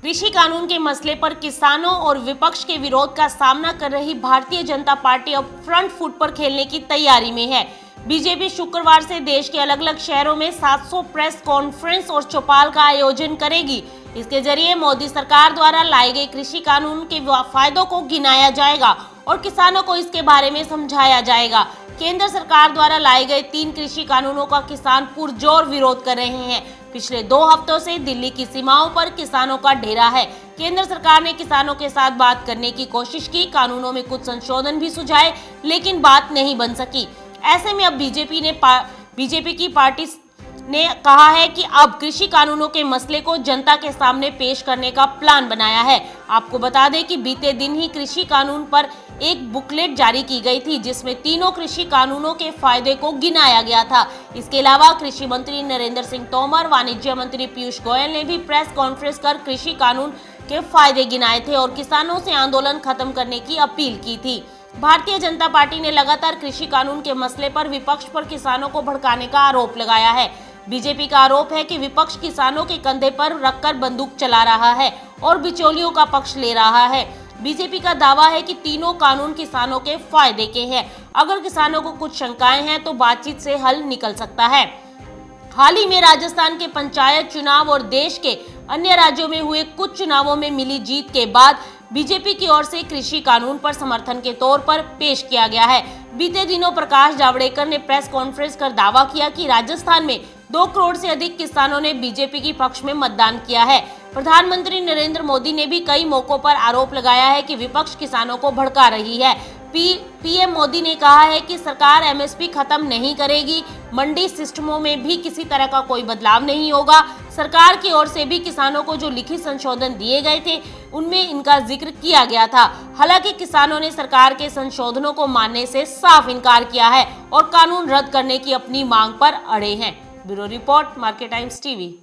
कृषि कानून के मसले पर किसानों और विपक्ष के विरोध का सामना कर रही भारतीय जनता पार्टी अब फ्रंट फुट पर खेलने की तैयारी में है। बीजेपी शुक्रवार से देश के अलग अलग शहरों में 700 प्रेस कॉन्फ्रेंस और चौपाल का आयोजन करेगी। इसके जरिए मोदी सरकार द्वारा लाए गए कृषि कानून के फायदों को गिनाया जाएगा और किसानों को इसके बारे में समझाया जाएगा। केंद्र सरकार द्वारा लाए गए 3 कृषि कानूनों का किसान पुरजोर विरोध कर रहे हैं। पिछले 2 हफ्तों से दिल्ली की सीमाओं पर किसानों का डेरा है। केंद्र सरकार ने किसानों के साथ बात करने की कोशिश की, कानूनों में कुछ संशोधन भी सुझाए, लेकिन बात नहीं बन सकी। ऐसे में अब बीजेपी की पार्टी ने कहा है कि अब कृषि कानूनों के मसले को जनता के सामने पेश करने का प्लान बनाया है। आपको बता दें कि बीते दिन ही कृषि कानून पर एक बुकलेट जारी की गई थी, जिसमें तीनों कृषि कानूनों के फायदे को गिनाया गया था। इसके अलावा कृषि मंत्री नरेंद्र सिंह तोमर, वाणिज्य मंत्री पीयूष गोयल ने भी प्रेस कॉन्फ्रेंस कर कृषि कानून के फायदे गिनाए थे और किसानों से आंदोलन खत्म करने की अपील की थी। भारतीय जनता पार्टी ने लगातार कृषि कानून के मसले पर विपक्ष पर किसानों को भड़काने का आरोप लगाया है। बीजेपी का आरोप है कि विपक्ष किसानों के कंधे पर रखकर बंदूक चला रहा है और बिचौलियों का पक्ष ले रहा है। बीजेपी का दावा है कि तीनों कानून किसानों के फायदे के हैं। अगर किसानों को कुछ शंकाएं हैं तो बातचीत से हल निकल सकता है। हाल ही में राजस्थान के पंचायत चुनाव और देश के अन्य राज्यों में हुए कुछ चुनावों में मिली जीत के बाद बीजेपी की ओर से कृषि कानून पर समर्थन के तौर पर पेश किया गया है। बीते दिनों प्रकाश जावड़ेकर ने प्रेस कॉन्फ्रेंस कर दावा किया कि राजस्थान में 2 करोड़ से अधिक किसानों ने बीजेपी के पक्ष में मतदान किया है। प्रधानमंत्री नरेंद्र मोदी ने भी कई मौकों पर आरोप लगाया है कि विपक्ष किसानों को भड़का रही है। पीएम मोदी ने कहा है कि सरकार एमएसपी खत्म नहीं करेगी, मंडी सिस्टमों में भी किसी तरह का कोई बदलाव नहीं होगा। सरकार की ओर से भी किसानों को जो लिखित संशोधन दिए गए थे उनमें इनका जिक्र किया गया था। हालांकि किसानों ने सरकार के संशोधनों को मानने से साफ इनकार किया है और कानून रद्द करने की अपनी मांग पर अड़े हैं। Bureau report, market times TV.